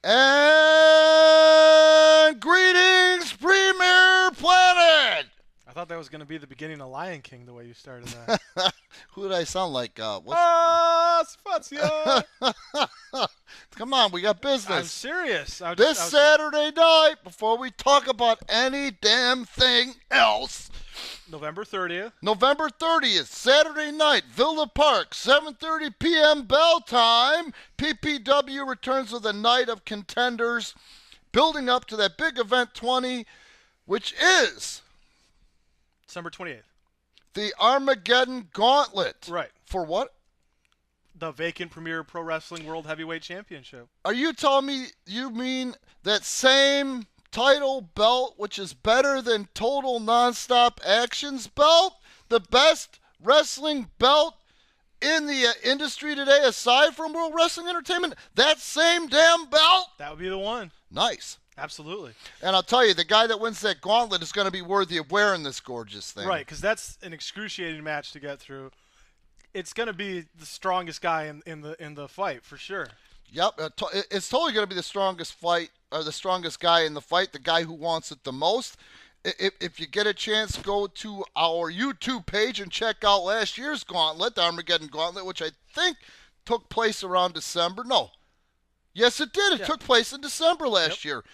And greetings, Premier Planet. I thought that was going to be the beginning of Lion King, the way you started that. Who did I sound like? Spazio! Come on, we got business. I'm serious. This Saturday night, before we talk about any damn thing else, November 30th. November 30th, Saturday night, Villa Park, 7:30 p.m. bell time. PPW returns with a night of contenders, building up to that big event 20, which is December 28th. the Armageddon Gauntlet. Right. For what? The vacant Premier Pro Wrestling World Heavyweight Championship. Are you telling me you mean that same title belt, which is better than Total Nonstop Action's belt? The best wrestling belt in the industry today, aside from World Wrestling Entertainment? That same damn belt? That would be the one. Nice. Absolutely. And I'll tell you, the guy that wins that gauntlet is going to be worthy of wearing this gorgeous thing. Right, because that's an excruciating match to get through. It's going to be the strongest guy in the fight, for sure. Yep, it's totally going to be the strongest fight, or the strongest guy in the fight, the guy who wants it the most. If you get a chance, go to our YouTube page and check out last year's gauntlet, the Armageddon Gauntlet, which I think took place around December. No. Yes, it did. It took place in December last year.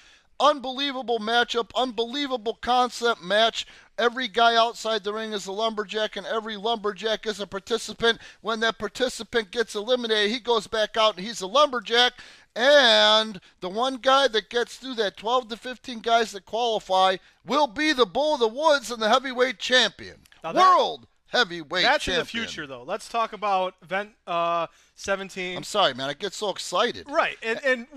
Unbelievable matchup, unbelievable concept match. Every guy outside the ring is a lumberjack, and every lumberjack is a participant. When that participant gets eliminated, he goes back out and he's a lumberjack. And the one guy that gets through that 12 to 15 guys that qualify will be the Bull of the Woods and the heavyweight champion. World heavyweight champion. That's in the future, though. Let's talk about event 17. I'm sorry, man. I get so excited. Right, and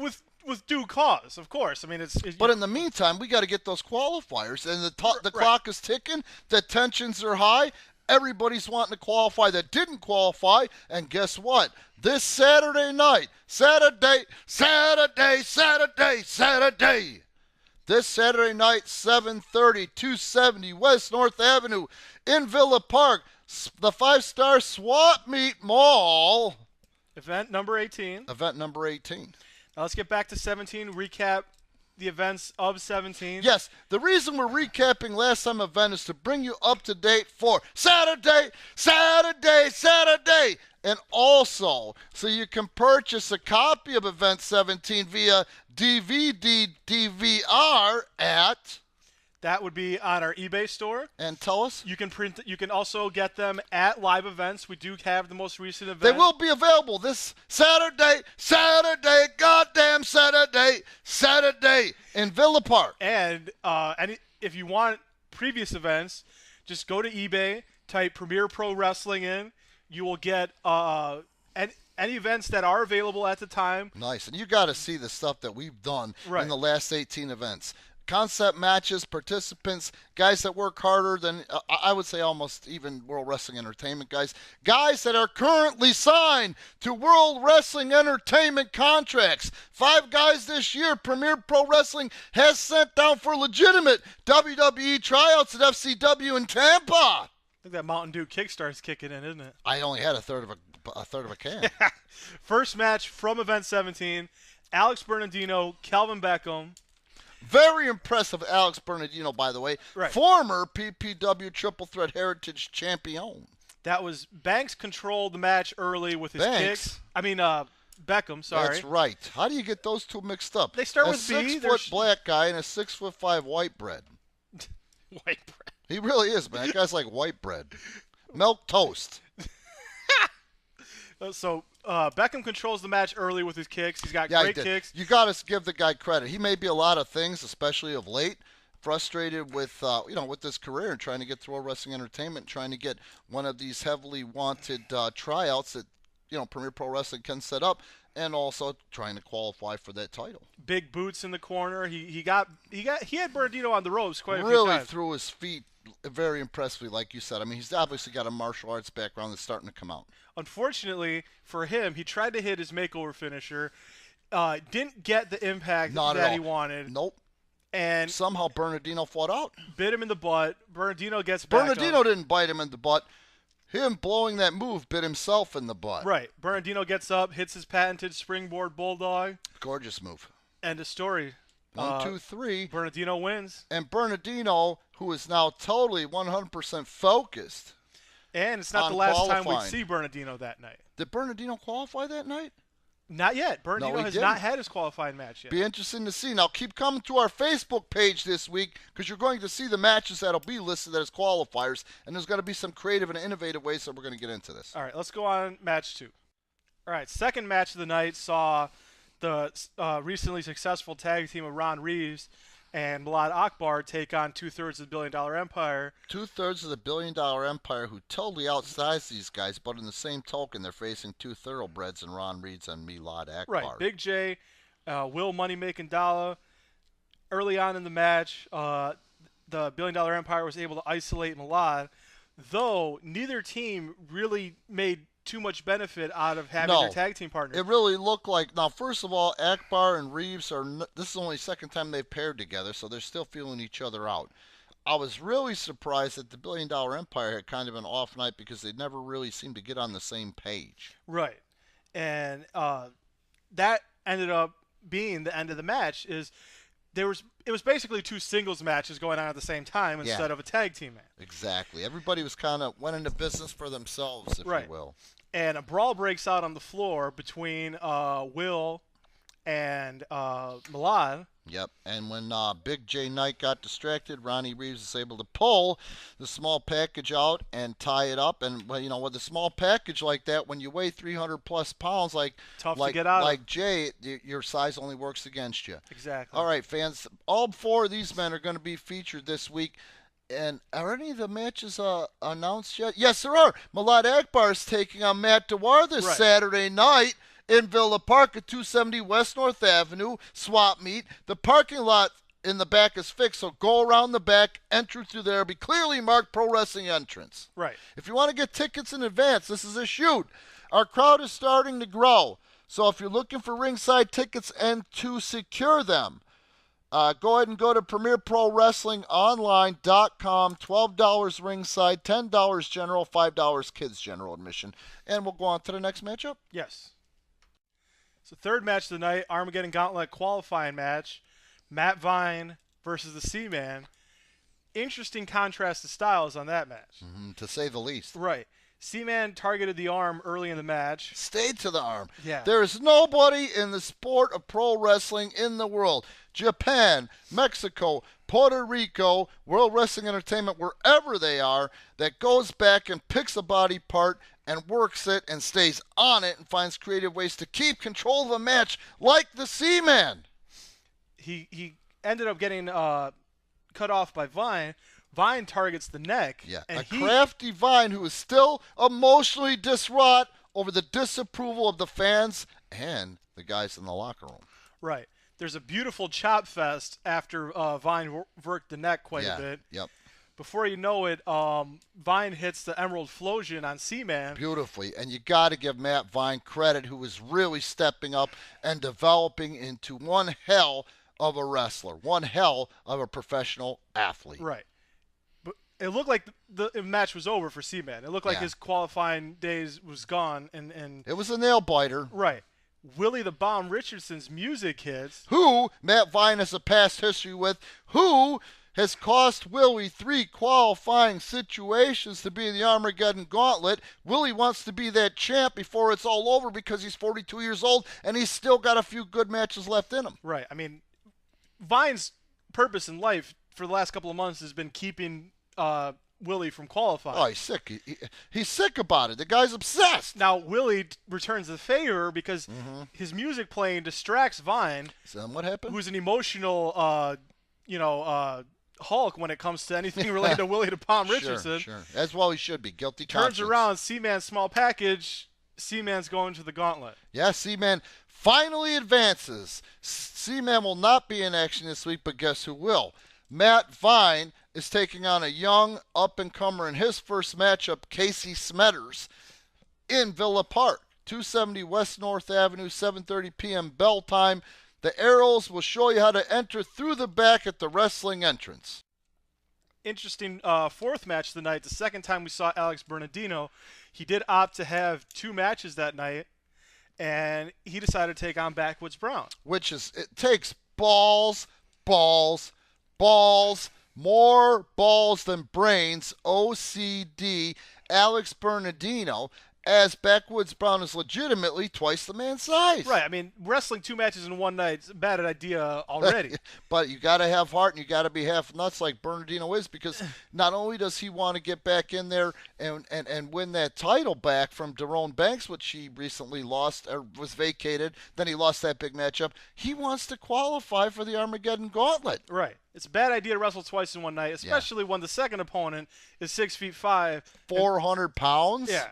with due cause, of course. I mean, But in the meantime, we got to get those qualifiers, and the clock is ticking. The tensions are high. Everybody's wanting to qualify that didn't qualify, and guess what? This Saturday night, Saturday. This Saturday night, 7:30, 270 West North Avenue in Villa Park, the 5-star Swap Meet Mall. Event number 18. Now let's get back to 17, recap the events of 17. Yes, the reason we're recapping last time event is to bring you up to date for Saturday. And also, so you can purchase a copy of Event 17 via DVD DVR at... That would be on our eBay store. And tell us. You can also get them at live events. We do have the most recent event. They will be available this Saturday, goddamn Saturday in Villa Park. And if you want previous events, just go to eBay, type Premier Pro Wrestling in. You will get any events that are available at the time. Nice. And you got to see the stuff that we've done in the last 18 events. Concept matches, participants, guys that work harder than, I would say, almost even World Wrestling Entertainment guys. Guys that are currently signed to World Wrestling Entertainment contracts. 5 guys this year Premier Pro Wrestling has sent down for legitimate WWE tryouts at FCW in Tampa. I think that Mountain Dew Kickstart's kicking in, isn't it? I only had a third of a can. First match from Event 17, Alex Bernardino, Calvin Beckham. Very impressive Alex Bernardino, by the way. Right. Former PPW Triple Threat Heritage Champion. That was Banks controlled the match early with his kicks. Beckham, sorry. That's right. How do you get those two mixed up? They start with B. A 6-foot black guy and a 6'5" white bread. White bread. He really is, man. That guy's like white bread. Milk toast. So Beckham controls the match early with his kicks. He's got great kicks. You got to give the guy credit. He may be a lot of things, especially of late. Frustrated with with his career and trying to get through Wrestling Entertainment, trying to get one of these heavily wanted tryouts that Premier Pro Wrestling can set up, and also trying to qualify for that title. Big boots in the corner. He had Bernardino on the ropes quite a few really times. threw his feet very impressively, like you said. I mean, he's obviously got a martial arts background that's starting to come out. Unfortunately for him, he tried to hit his makeover finisher, didn't get the impact that he wanted. Nope. And somehow Bernardino fought out. Bit him in the butt. Bernardino gets back Bernardino didn't bite him in the butt. Him blowing that move bit himself in the butt. Right. Bernardino gets up, hits his patented springboard bulldog. Gorgeous move. End of story. 1, 2, 3. Bernardino wins. And Bernardino, who is now totally 100% focused. And it's not on the last time we qualifying. see Bernardino that night. Did Bernardino qualify that night? Not yet. Bernardino he has didn't. not had his qualifying match yet. Be interesting to see. Now, keep coming to our Facebook page this week because you're going to see the matches that'll be listed as qualifiers, and there's going to be some creative and innovative ways that we're going to get into this. All right, let's go on match 2. All right, second match of the night saw the recently successful tag team of Ron Reeves and Milad Akbar take on 2/3 of the $1 Billion Empire. 2/3 of the $1 Billion Empire, who totally outsized these guys, but in the same token, they're facing two thoroughbreds in Ron Reeds and Milad Akbar. Right, Big J, Will Money Making Dollar. Early on in the match, the $1 Billion Empire was able to isolate Milad, though neither team really made too much benefit out of having their tag team partner. It really looked like, now first of all, Akbar and Reeves this is only the second time they've paired together, so they're still feeling each other out. I was really surprised that the $1 Billion Empire had kind of an off night because they never really seemed to get on the same page. Right, and that ended up being the end of the match. It was basically two singles matches going on at the same time instead of a tag team match. Exactly. Everybody was kind of went into business for themselves, if you will. And a brawl breaks out on the floor between Will and Milad. Yep. And when Big J Knight got distracted, Ronnie Reeves was able to pull the small package out and tie it up. And with a small package like that, when you weigh 300+ pounds, tough to get out like Jay, your size only works against you. Exactly. All right, fans. All 4 of these men are going to be featured this week. And are any of the matches announced yet? Yes, there are. Milad Akbar is taking on Matt Dewar this Saturday night in Villa Park at 270 West North Avenue, swap meet. The parking lot in the back is fixed, so go around the back, enter through there, be clearly marked pro wrestling entrance. Right. If you want to get tickets in advance, this is a shoot. Our crowd is starting to grow, so if you're looking for ringside tickets and to secure them, go ahead and go to PremierProWrestlingOnline.com. $12 ringside, $10 general, $5 kids general admission. And we'll go on to the next matchup. Yes. So third match of the night, Armageddon Gauntlet qualifying match. Matt Vine versus the C-Man. Interesting contrast of styles on that match. To say the least. Right. C-Man targeted the arm early in the match. Stayed to the arm. Yeah. There is nobody in the sport of pro wrestling in the world. Japan, Mexico, Puerto Rico, World Wrestling Entertainment, wherever they are, that goes back and picks a body part and works it and stays on it and finds creative ways to keep control of a match like the C-Man. He ended up getting cut off by Vine. Vine targets the neck. Yeah, and crafty Vine who is still emotionally distraught over the disapproval of the fans and the guys in the locker room. Right. There's a beautiful chop fest after Vine worked the neck quite a bit. Yep. Before you know it, Vine hits the Emerald Flosion on C-Man. Beautifully. And you got to give Matt Vine credit, who is really stepping up and developing into one hell of a wrestler, one hell of a professional athlete. Right. But it looked like the match was over for C-Man. It looked like his qualifying days was gone. And it was a nail biter. Right. Willie the Bomb Richardson's music hits. Who Matt Vine has a past history with, who has cost Willie 3 qualifying situations to be in the Armageddon Gauntlet. Willie wants to be that champ before it's all over because he's 42 years old and he's still got a few good matches left in him. Right. I mean, Vine's purpose in life for the last couple of months has been keeping Willie from qualifying. Oh, he's sick. He's sick about it. The guy's obsessed. Now, Willie returns the favor because his music playing distracts Vine. So what happened? Who's an emotional, Hulk when it comes to anything related to Willie the Bomb Richardson. Sure. As well he should be. Guilty conscience. Turns around, C-Man's small package. C-Man's going to the gauntlet. Yeah, C-Man finally advances. C-Man will not be in action this week, but guess who will? Matt Vine is taking on a young up-and-comer in his first matchup, Casey Smetters, in Villa Park. 270 West North Avenue, 7:30 p.m. bell time. The arrows will show you how to enter through the back at the wrestling entrance. Interesting fourth match of the night. The second time we saw Alex Bernardino. He did opt to have 2 matches that night, and he decided to take on Backwoods Brown. It takes balls, balls, balls, more balls than brains, OCD, Alex Bernardino, as Backwoods Brown is legitimately twice the man's size. Right. I mean, wrestling 2 matches in one night is a bad idea already. But you got to have heart and you got to be half nuts like Bernardino is, because not only does he want to get back in there and win that title back from Daron Banks, which he recently lost or was vacated, then he lost that big matchup, he wants to qualify for the Armageddon Gauntlet. Right. It's a bad idea to wrestle twice in one night, especially when the second opponent is 6'5", 400 pounds? Yeah.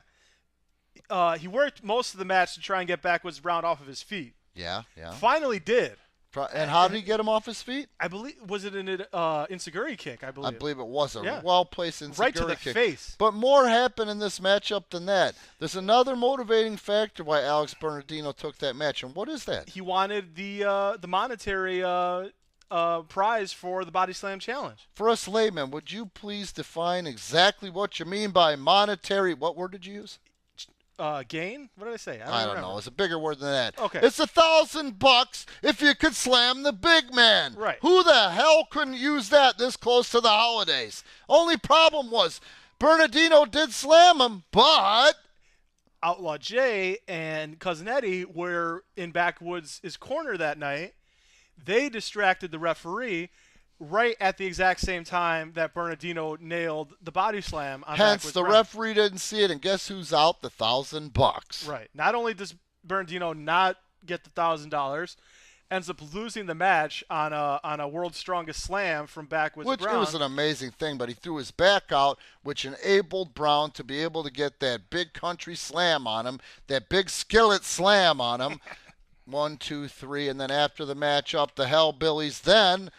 He worked most of the match to try and get Backwoods Brown off of his feet. Yeah. Finally did. And how did he get him off his feet? I believe, was it an enziguri kick, I believe. I believe it was a Yeah. well-placed enziguri Right to the kick. face. But more happened in this matchup than that. There's another motivating factor why Alex Bernardino took that match, and what is that? He wanted the monetary prize for the Body Slam Challenge. For us laymen, would you please define exactly what you mean by monetary? What word did you use? Gain? What did I say? I don't know. It's a bigger word than that. Okay. It's $1,000 if you could slam the big man. Right. Who the hell couldn't use that this close to the holidays? Only problem was Bernardino did slam him, but Outlaw Jay and Cousin Eddie were in Backwoods' corner that night. They distracted the referee right at the exact same time that Bernardino nailed the body slam on hence Backwoods the Brown. referee didn't see it, and guess who's out the $1,000? Right. Not only does Bernardino not get the $1,000, ends up losing the match on a World's Strongest Slam from Backwoods Which Brown. it was an amazing thing, but he threw his back out, which enabled Brown to be able to get that big country slam on him, that big skillet slam on him. 1, 2, 3, and then after the matchup, the Hellbillies then.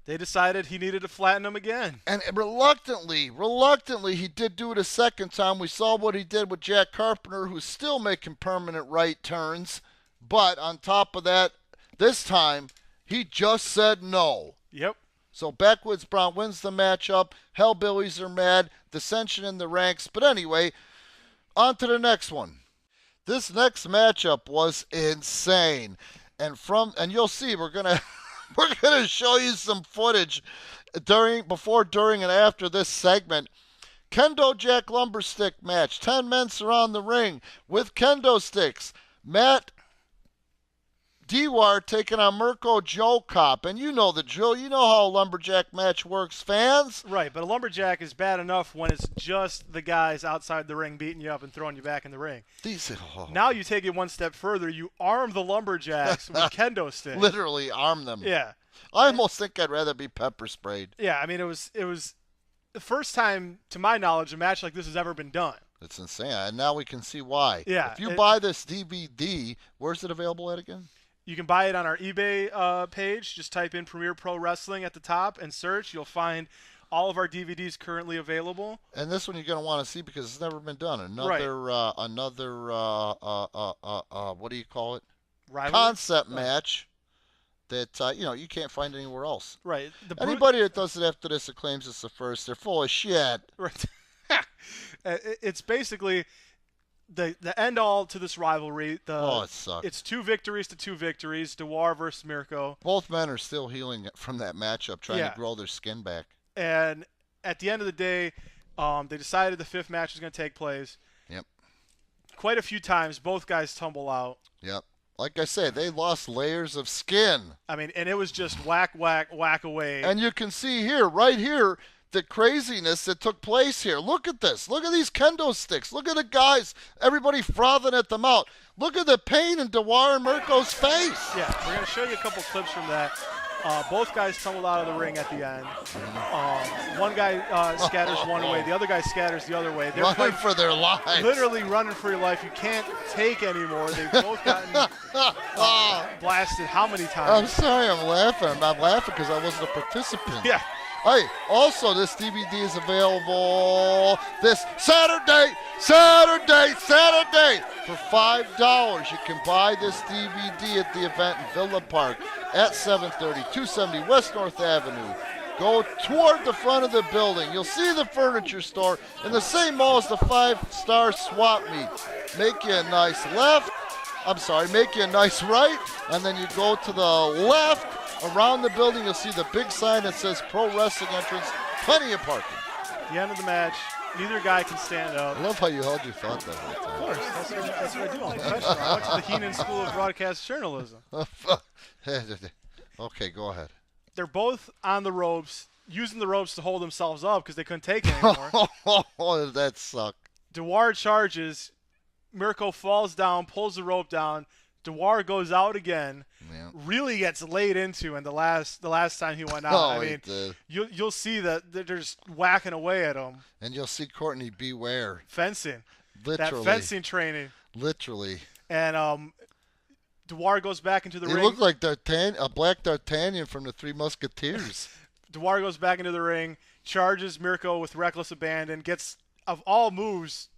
They decided he needed to flatten him again. And reluctantly, he did do it a second time. We saw what he did with Jack Carpenter, who's still making permanent right turns. But on top of that, this time, he just said no. Yep. So Backwoods Brown wins the matchup. Hellbillies are mad. Dissension in the ranks. But anyway, on to the next one. This next matchup was insane. And you'll see, we're gonna show you some footage before, during, and after this segment. Kendojack Lumberstick match. 10 men surround the ring with kendo sticks. Matt Dewar taking on Mirko JoeCop. And you know the drill. You know how a lumberjack match works, fans. Right, but a lumberjack is bad enough when it's just the guys outside the ring beating you up and throwing you back in the ring. Now you take it one step further. You arm the lumberjacks with kendo sticks. Literally arm them. Yeah. I almost think I'd rather be pepper sprayed. Yeah, I mean, it was the first time, to my knowledge, a match like this has ever been done. It's insane. And now we can see why. Yeah. If you buy this DVD, where's it available at again? You can buy it on our eBay page. Just type in Premier Pro Wrestling at the top and search. You'll find all of our DVDs currently available. And this one you're going to want to see because it's never been done. Another what do you call it? Rivalry? Concept match that you can't find anywhere else. Right. Anybody that does it after this that claims it's the first, they're full of shit. Right. It's basically the end all to this rivalry. It sucks. It's 2 victories to 2 victories. Dewar versus Mirko. Both men are still healing from that matchup, trying to grow their skin back. And at the end of the day, they decided the 5th match was going to take place. Yep. Quite a few times, both guys tumble out. Yep. Like I said, they lost layers of skin. I mean, and it was just whack, whack, whack away. And you can see here, right here, the craziness that took place here. Look at this. Look at these kendo sticks. Look at the guys, everybody frothing at them out. Look at the pain in Dewar and Mirko's face. Yeah, we're going to show you a couple clips from that. Both guys tumbled out of the ring at the end. One guy scatters one way. The other guy scatters the other way. They're running for their lives. Literally running for your life. You can't take anymore. They've both gotten blasted how many times? I'm sorry I'm laughing. I'm not laughing because I wasn't a participant. Yeah. Hey, also this DVD is available this Saturday for $5. You can buy this DVD at the event in Villa Park at 730, 270 West North Avenue. Go toward the front of the building. You'll see the furniture store in the same mall as the 5-star swap meet. Make you a nice left I'm sorry, make you a nice right, and then you go to the left. Around the building, you'll see the big sign that says Pro Wrestling Entrance. Plenty of parking. The end of the match, neither guy can stand up. I love how you held your thought that whole time. Of course, that's what I do. I'm professional. I went to the Heenan School of Broadcast Journalism. Okay, go ahead. They're both on the ropes, using the ropes to hold themselves up because they couldn't take it anymore. Oh, that sucked. Dewar charges. Mirko falls down, pulls the rope down. Dewar goes out again. Yeah. Really gets laid into, and the last time he went out. Oh, I mean, he did. you'll see that they're just whacking away at him. And you'll see Courtney beware. Fencing. Literally. That fencing training. Literally. And Dewar goes back into the ring. He looked like a black D'Artagnan from the Three Musketeers. Dewar goes back into the ring, charges Mirko with reckless abandon, gets, of all moves,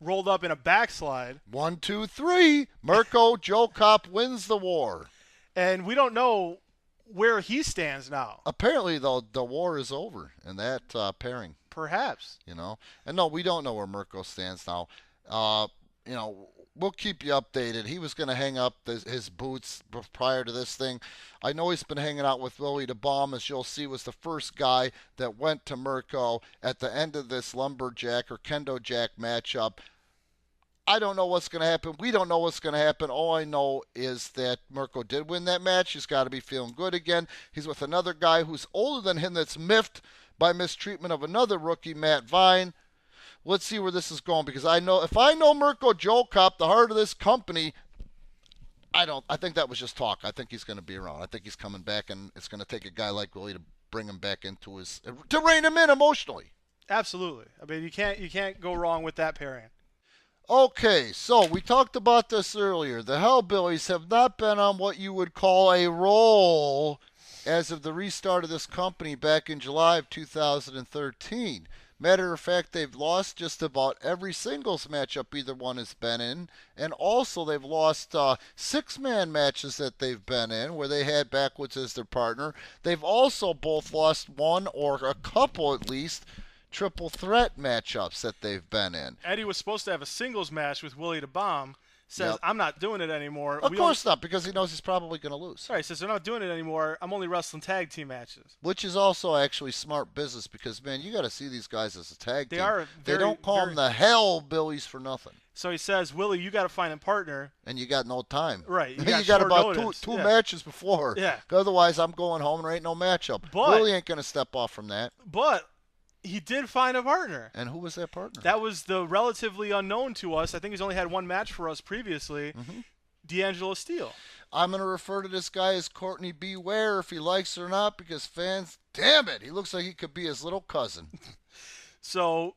rolled up in a backslide. 1, 2, 3. Mirko, JoeCop wins the war. And we don't know where he stands now. Apparently, though, the war is over in that pairing. Perhaps. You know, and no, we don't know where Mirko stands now. You know, we'll keep you updated. He was going to hang up his boots prior to this thing. I know he's been hanging out with Willie the Bomb, as you'll see, was the first guy that went to Mirko at the end of this lumberjack or Kendojack matchup. I don't know what's going to happen. We don't know what's going to happen. All I know is that Mirko did win that match. He's got to be feeling good again. He's with another guy who's older than him that's miffed by mistreatment of another rookie, Matt Vine. Let's see where this is going, because I know if I know Mirko JoeCop, the heart of this company, I think that was just talk. I think he's going to be around. I think he's coming back, and it's going to take a guy like Willie to bring him back into to rein him in emotionally. Absolutely. I mean, you can't go wrong with that pairing. Okay, so we talked about this earlier. The Hellbillies have not been on what you would call a roll as of the restart of this company back in July of 2013. Matter of fact, they've lost just about every singles matchup either one has been in, and also they've lost 6-man matches that they've been in where they had Backwoods as their partner. They've also both lost one or a couple at least triple threat matchups that they've been in. Eddie was supposed to have a singles match with Willie the Bomb. Says, Yep. I'm not doing it anymore. Of course not, because he knows he's probably going to lose. Right, says, I'm not doing it anymore. I'm only wrestling tag team matches. Which is also actually smart business because, man, you got to see these guys as a tag team. They don't call them the Hellbillies for nothing. So he says, Willie, you got to find a partner. And you got no time. Right. You got about notice. two matches before. Yeah. Otherwise, I'm going home and there ain't no matchup. But, Willie ain't going to step off from that. But he did find a partner. And who was that partner? That was the relatively unknown to us. I think he's only had one match for us previously. Mm-hmm. D'Angelo Steele. I'm going to refer to this guy as Courtney Beware if he likes it or not, because fans, damn it, he looks like he could be his little cousin. So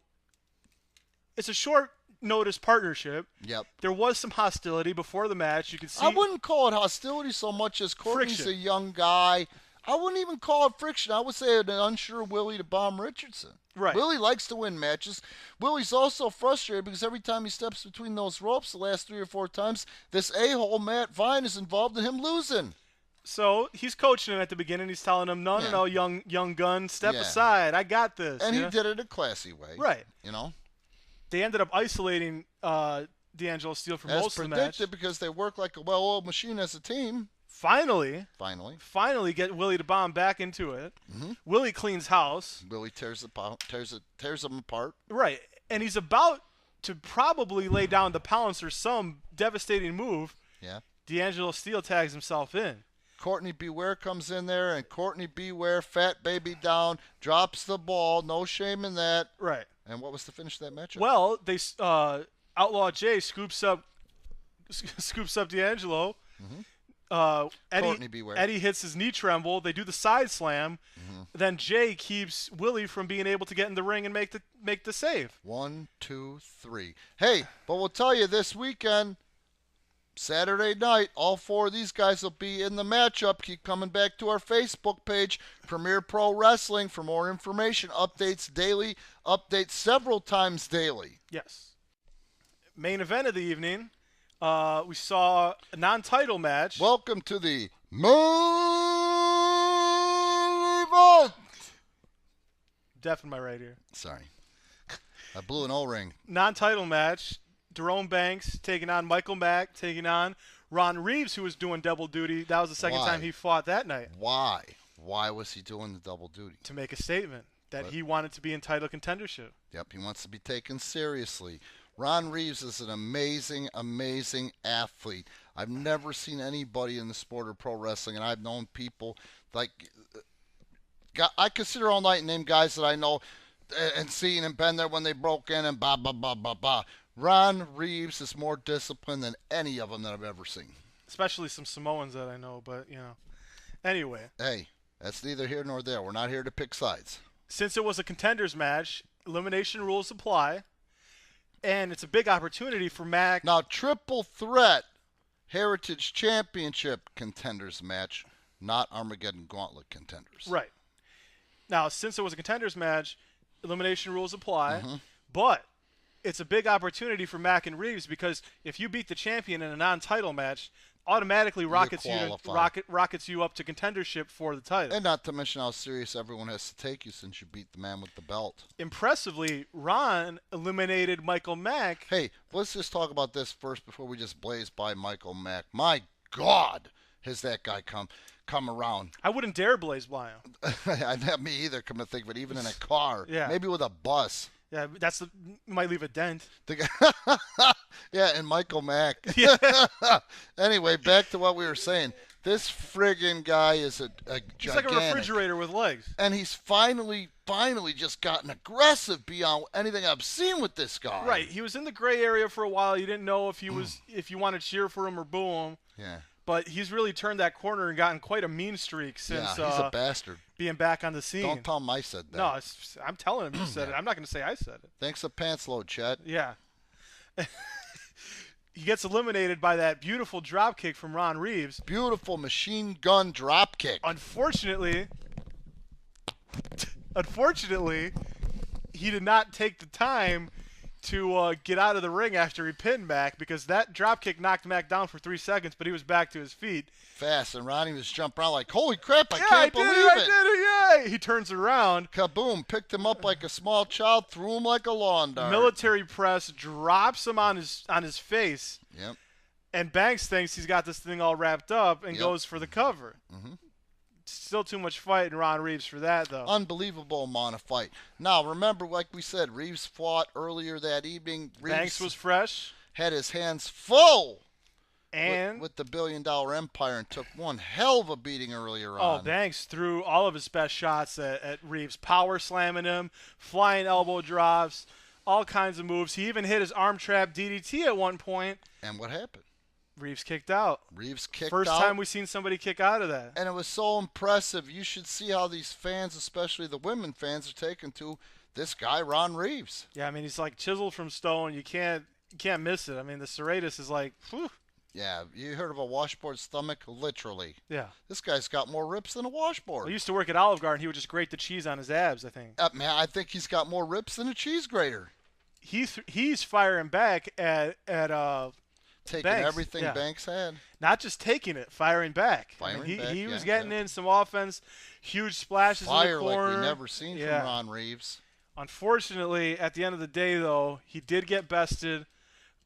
it's a short notice partnership. Yep. There was some hostility before the match. You could see. I wouldn't call it hostility so much as Courtney's Friction. a young guy. I wouldn't even call it friction. I would say an unsure Willie to Bomb Richardson. Right. Willie likes to win matches. Willie's also frustrated because every time he steps between those ropes the last 3 or 4 times, this a-hole Matt Vine is involved in him losing. So he's coaching him at the beginning. He's telling him, no, young gun, step aside. I got this. And he did it a classy way. Right. You know? They ended up isolating D'Angelo Steele for most of the match. As predicted, because they work like a well-oiled machine as a team. Finally get Willie the Bomb back into it. Mm-hmm. Willie cleans house. Willie tears them apart. Right. And he's about to probably lay down the pounce or some devastating move. Yeah. D'Angelo Steele tags himself in. Courtney Beware comes in there, and Courtney Beware, fat baby down, drops the ball. No shame in that. Right. And what was the finish of that matchup? Well, they Outlaw Jay scoops up D'Angelo. Mm-hmm. Eddie, Beware. Eddie hits his knee tremble. They do the side slam. Mm-hmm. Then Jay keeps Willie from being able to get in the ring and make the save. 1, 2, 3. Hey, but we'll tell you this weekend, Saturday night, all 4 of these guys will be in the matchup. Keep coming back to our Facebook page, Premier Pro Wrestling, for more information. Updates daily. Updates several times daily. Yes. Main event of the evening. We saw a non-title match. Welcome to the main event. Deaf in my right ear. Sorry. I blew an O-ring. Non-title match. Jerome Banks taking on Michael Mack, taking on Ron Reeves, who was doing double duty. That was the second time he fought that night. Why? Why was he doing the double duty? To make a statement that he wanted to be in title contendership. Yep, he wants to be taken seriously. Ron Reeves is an amazing, amazing athlete. I've never seen anybody in the sport of pro wrestling, and I've known people like I could sit here all night and name guys that I know and seen and been there when they broke in and blah, blah, blah, blah, blah. Ron Reeves is more disciplined than any of them that I've ever seen. Especially some Samoans that I know, but, Anyway. Hey, that's neither here nor there. We're not here to pick sides. Since it was a contenders match, elimination rules apply, and it's a big opportunity for Mac. Now, triple threat Heritage Championship contenders match, not Armageddon Gauntlet contenders. Right. Now, since it was a contenders match, elimination rules apply, but it's a big opportunity for Mac and Reeves because if you beat the champion in a non-title match, automatically rockets you up to contendership for the title. And not to mention how serious everyone has to take you since you beat the man with the belt. Impressively, Ron eliminated Michael Mack. Hey, let's just talk about this first before we just blaze by Michael Mack. My God, has that guy come around. I wouldn't dare blaze by him. Not me either, come to think of it, even in a car. Yeah. Maybe with a bus. Yeah, might leave a dent. Yeah, and Michael Mack. Yeah. Anyway, back to what we were saying. This friggin' guy is a He's gigantic. like a refrigerator with legs. And he's finally just gotten aggressive beyond anything I've seen with this guy. Right. He was in the gray area for a while. You didn't know if if you want to cheer for him or boo him. Yeah. But he's really turned that corner and gotten quite a mean streak since he's a bastard. Being back on the scene. Don't tell him I said that. No, I'm telling him you said it. I'm not going to say I said it. Thanks a pants load, Chet. Yeah. He gets eliminated by that beautiful drop kick from Ron Reeves. Beautiful machine gun drop kick. Unfortunately, he did not take the time to get out of the ring after he pinned Mac because that drop kick knocked Mac down for 3 seconds, but he was back to his feet. Fast, and Ronnie was jumping around like, holy crap, I can't believe it. I did it, yeah. He turns around. Kaboom, picked him up like a small child, threw him like a lawn dart. Military press, drops him on his face. Yep. And Banks thinks he's got this thing all wrapped up and goes for the cover. Mm-hmm. Still too much fight in Ron Reeves for that, though. Unbelievable amount of fight. Now, remember, like we said, Reeves fought earlier that evening. Banks was fresh. Had his hands full and with the $1 billion empire and took one hell of a beating earlier on. Oh, Banks threw all of his best shots at Reeves, power slamming him, flying elbow drops, all kinds of moves. He even hit his arm trap DDT at one point. And what happened? Reeves kicked out. First time we've seen somebody kick out of that. And it was so impressive. You should see how these fans, especially the women fans, are taken to this guy, Ron Reeves. Yeah, I mean, he's like chiseled from stone. You can't miss it. I mean, the serratus is like, whew. Yeah, you heard of a washboard stomach? Literally. Yeah. This guy's got more rips than a washboard. Well, he used to work at Olive Garden. He would just grate the cheese on his abs, I think. Man, I think he's got more rips than a cheese grater. He's firing back at taking Banks. Everything Banks had. Not just taking it, firing back. He was getting in some offense, huge splashes in the corner. Like we never seen from Ron Reeves. Unfortunately, at the end of the day, though, he did get bested.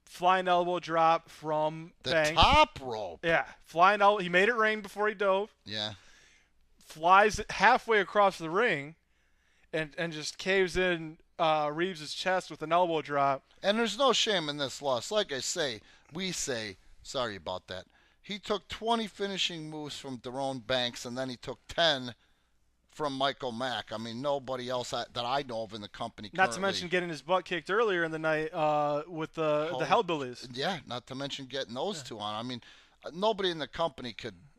Flying elbow drop from Banks. The top rope. Yeah, flying elbow. He made it rain before he dove. Yeah. Flies halfway across the ring, and just caves in Reeves' chest with an elbow drop. And there's no shame in this loss. Like I say, sorry about that. He took 20 finishing moves from Daron Banks, and then he took 10 from Michael Mack. I mean, nobody else that I know of in the company currently. Not to mention getting his butt kicked earlier in the night with the Hellbillies. Yeah, not to mention getting those two on. I mean, nobody in the company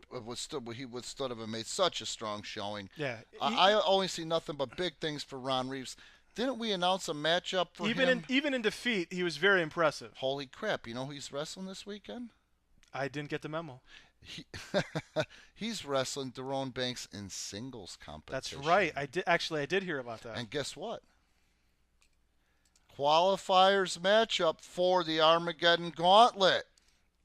would have made such a strong showing. Yeah. I only see nothing but big things for Ron Reeves. Didn't we announce a matchup for him? Even in defeat, he was very impressive. Holy crap. You know who he's wrestling this weekend? I didn't get the memo. He's wrestling Daron Banks in singles competition. That's right. I did hear about that. And guess what? Qualifiers matchup for the Armageddon Gauntlet.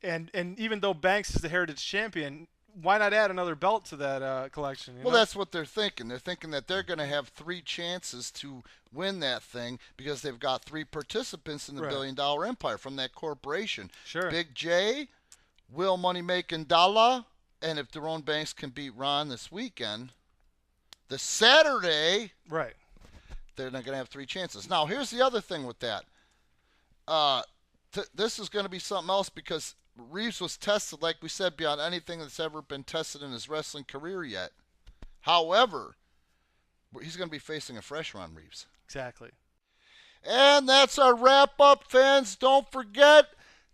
And even though Banks is the Heritage Champion, why not add another belt to that collection? You Well, know? that's what they're thinking. They're thinking that they're going to have 3 chances to win that thing because they've got 3 participants in the Right. billion-dollar empire from that corporation. Sure. Big J, Will Money Making Dollar, and if Jerome Banks can beat Ron this weekend, the Saturday, Right. they're not going to have 3 chances. Now, here's the other thing with that. This is going to be something else because Reeves was tested, like we said, beyond anything that's ever been tested in his wrestling career yet. However, he's going to be facing a fresh Ron Reeves. Exactly. And that's our wrap-up, fans. Don't forget,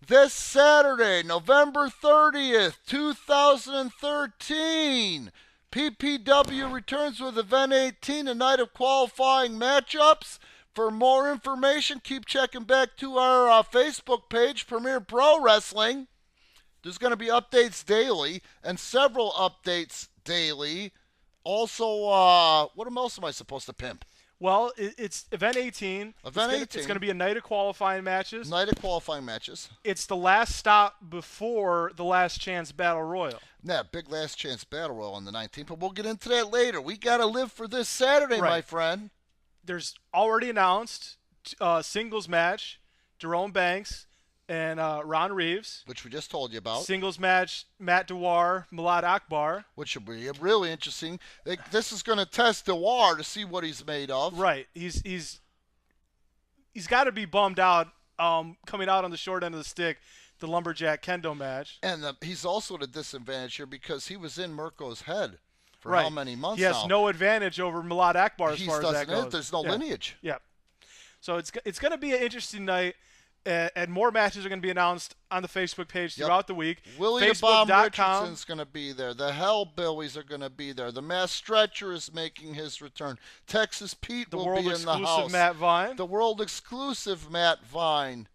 this Saturday, November 30th, 2013, PPW returns with Event 18, a night of qualifying matchups. For more information, keep checking back to our Facebook page, Premier Pro Wrestling. There's going to be updates daily and several updates daily. Also, what else am I supposed to pimp? Well, it's Event 18. Event 18. It's going to be a night of qualifying matches. Night of qualifying matches. It's the last stop before the Last Chance Battle Royal. Yeah, big last chance battle royal on the 19th, but we'll get into that later. We got to live for this Saturday, Right. my friend. There's already announced singles match, Jerome Banks and Ron Reeves. Which we just told you about. Singles match, Matt Dewar, Milad Akbar. Which will be really interesting. This is going to test Dewar to see what he's made of. Right. He's got to be bummed out coming out on the short end of the stick, the Lumberjack Kendo match. And he's also at a disadvantage here because he was in Mirko's head for Right. how many months He has now? no advantage over Milad Akbar as He far as that doesn't. goes. There's no Yeah. lineage. Yeah. So it's going to be an interesting night, and more matches are going to be announced on the Facebook page Yep. throughout the week. Willie the Bomb Facebook.com. Richardson's going to be there. The Hellbillies are going to be there. The Mass Stretcher is making his return. Texas Pete The will world be in the exclusive house. Matt Vine. The world exclusive Matt Vine.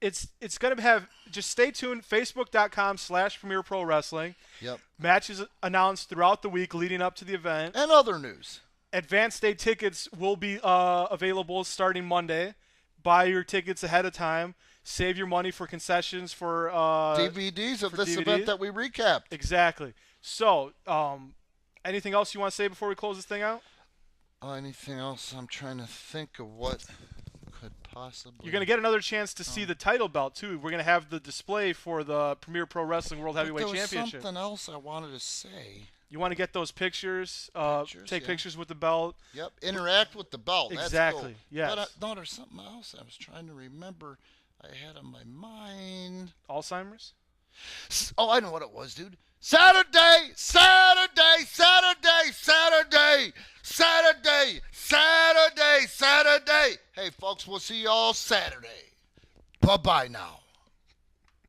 It's going to have, just stay tuned, Facebook.com/Premier Pro Wrestling. Yep. Matches announced throughout the week leading up to the event. And other news. Advanced day tickets will be available starting Monday. Buy your tickets ahead of time. Save your money for concessions for DVDs of for this DVDs. event that we recapped. Exactly. So, anything else you want to say before we close this thing out? Anything else? I'm trying to think of what could possibly. You're going to get another chance to see the title belt, too. We're going to have the display for the Premier Pro Wrestling World Heavyweight There was Championship. something else I wanted to say. You want to get those pictures, take yeah. pictures with the belt. Yep, interact with the belt. That's Exactly, cool. yes. But no, there's something else I was trying to remember. I had on my mind. Alzheimer's? Oh, I know what it was, dude. Saturday, Saturday, Saturday, Saturday, Saturday, Saturday, Saturday. Hey, folks, we'll see y'all Saturday. Bye-bye now.